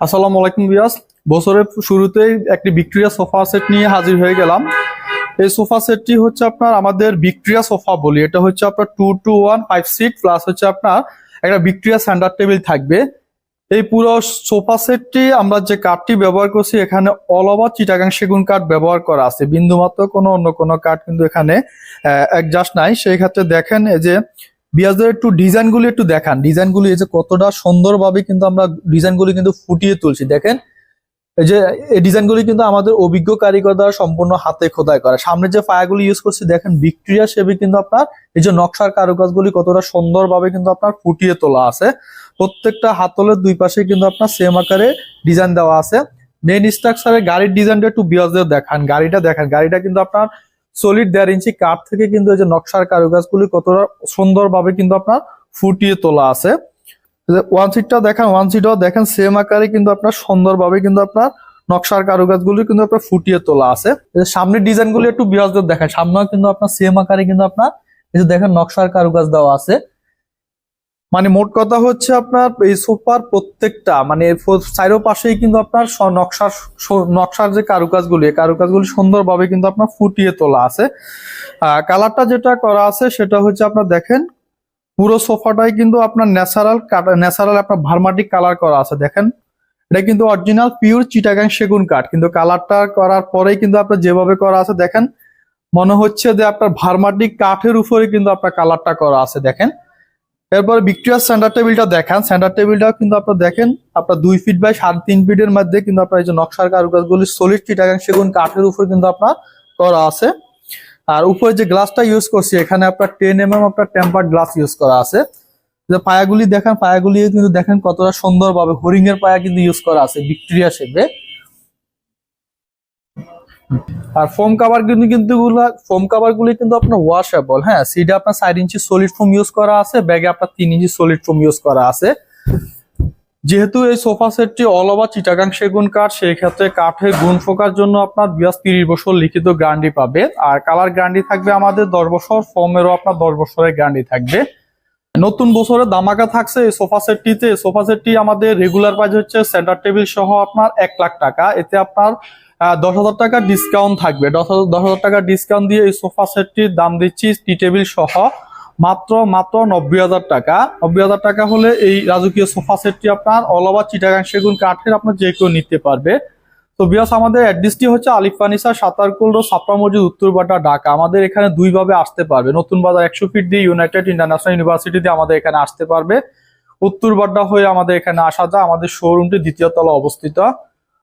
আসসালামু আলাইকুম ভিউয়ার্স। বছরের শুরুতেই একটি ভিক্টোরিয়া সোফা সেট নিয়ে হাজির হয়ে গেলাম। এই সোফা সেটটি হচ্ছে আপনার আমাদের ভিক্টোরিয়া সোফা বলি। এটা হচ্ছে আপনার 2 to 1 5 সিট প্লাস হচ্ছে আপনার একটা ভিক্টোরিয়া সেন্টার টেবিল থাকবে। এই পুরো সোফা সেটটি আমরা যে কাঠটি ব্যবহার করছি এখানে অল ওভার চিটাগাং সেগুন কাঠ ব্যবহার করা আছে, বিন্দুমাত্র কোনো অন্য কোনো কাঠ কিন্তু এখানে অ্যাডজাস্ট নাই। সেই ক্ষেত্রে দেখেন এই যে বিয়াজদের একটু ডিজাইনগুলি একটু দেখান, ডিজাইনগুলি এই যে কতটা সুন্দরভাবে কিন্তু আমরা ডিজাইনগুলি কিন্তু ফুটিয়ে তুলছি। দেখেন এই যে এই ডিজাইনগুলি কিন্তু আমাদের অভিজ্ঞ কারিগর দ্বারা সম্পূর্ণ হাতে খোদাই করা। সামনে যে পায়াগুলি ইউজ করছি দেখেন ভিক্টোরিয়া শেপে কিন্তু আপনার এই যে নকশার কারুকাজগুলি কতটা সুন্দরভাবে কিন্তু আপনার ফুটিয়ে তোলা আছে। প্রত্যেকটা হাতলের দুই পাশে কিন্তু আপনার সেম আকারে ডিজাইন দেওয়া আছে। মেইন স্ট্রাকচারের গাড়ির ডিজাইনটা একটু বিয়াজদের দেখান, গাড়িটা দেখেন, গাড়িটা কিন্তু আপনার সলিড 1.5 ইঞ্চি কাঠ থেকে কিন্তু এই যে নকশার কারুকাজগুলি কতটা সুন্দরভাবে কিন্তু আপনার ফুটিয়ে তোলা আছে। ওয়ান সিটটা দেখেন, ওয়ান সিটও দেখেন সেম আকারে কিন্তু আপনার সুন্দরভাবে কিন্তু আপনার নকশার কারুকাজগুলি কিন্তু আপনার ফুটিয়ে তোলা আছে। সামনের ডিজাইনগুলি একটু বিরাজদের দেখেন, সামনেও কিন্তু আপনার সেম আকারে কিন্তু আপনার এই যে দেখেন নকশার কারুকাজ দেওয়া আছে। মানে মোট কথা হচ্ছে আপনার এই সোফার প্রত্যেকটা মানে চারো পাশেই কিন্তু আপনার নকশার যে কারুকাজগুলি, কারুকাজগুলি সুন্দরভাবে কিন্তু আপনার ফুটিয়ে তোলা আছে। কালারটা যেটা করা আছে সেটা হচ্ছে আপনার দেখেন পুরো সোফাটাই কিন্তু আপনার ন্যাচারাল আপনার ভার্মাটিক কালার করা আছে। দেখেন এটা কিন্তু অরিজিনাল পিওর চিটাগাং সেগুন কাঠ, কিন্তু কালারটা করার পরেই কিন্তু আপনার যেভাবে করা আছে দেখেন মনে হচ্ছে যে আপনার ভার্মাটিক কাঠের উপরে কিন্তু আপনার কালারটা করা আছে। দেখেন এরপর ভিক্টোরিয়া সেন্টার টেবিলটা দেখান, সেন্টার টেবিলটাও কিন্তু আপনার দেখেন আপনার 2 ফিট বাই 3.5 ফিটের মধ্যে কিন্তু আপনার এই যে নকশার কারুকাজগুলি সলিড চিটাগাং সেগুন কাঠের উপর কিন্তু আপনার করা আছে। আর উপরে যে গ্লাসটা ইউজ করছি এখানে আপনার 10 mm আপনার টেম্পার্ড গ্লাস ইউজ করা আছে। যে পায়াগুলি দেখেন, পায়াগুলি কিন্তু দেখেন কতটা সুন্দরভাবে হরিং এর পায়া কিন্তু ইউজ করা আছে ভিক্টোরিয়া শেপে। আর ফোম কাভার গুলি কিন্তু আপনার ওয়াশেবল। হ্যাঁ, সিটে আপনার 4 ইঞ্চি সলিড ফোম ইউজ করা আছে, ব্যাগে আপনার 3 ইঞ্চি সলিড ফোম ইউজ করা আছে। যেহেতু এই সোফা সেটটি অল ওভার চিটাগাং সেগুন কাঠ, সেই ক্ষেত্রে কাঠের গুণ ফোকার জন্য আপনার 30 বছর লিখিত গ্যারান্টি পাবে। আর কালার গ্যারান্টি থাকবে আমাদের 10 বছর, ফোমেরও আপনার 10 বছরের গ্যারান্টি থাকবে। নতুন বছরের ধামাকা থাকছে এই সোফা সেটটিতে। সোফা সেটটি আমাদের রেগুলার প্রাইস হচ্ছে সেন্টার টেবিল সহ আপনার 1 লাখ টাকা। এতে আপনার 10,000 টাকা ডিসকাউন্ট থাকবে। 10,000 টাকা ডিসকাউন্ট দিয়ে এই সোফা সেটটির দাম দিচ্ছি টি টেবিল সহ মাত্র 90,000 টাকা। 90,000 টাকা হলে এই রাজকীয় সোফা সেটটি আপনার অল ওভার চিটাগাং সেগুন কাঠের আপনার যে কেউ নিতে পারবে। তো বিয়াস আমাদের অ্যাড্রেসটি হচ্ছে আলিফ ফার্নিচার, সাতারকুল রোড, ছাপড়া মসজিদ, উত্তরবাটা, ঢাকা। আমাদের এখানে দুইভাবে আসতে পারবে। নতুন বাজার 100 ফিট দিয়ে ইউনাইটেড ইন্টারন্যাশনাল ইউনিভার্সিটি দিয়ে আমাদের এখানে আসতে পারবে। উত্তরবাড্ডা হয়ে আমাদের এখানে আসা যায়। আমাদের শোরুমটি দ্বিতীয় তলা অবস্থিত।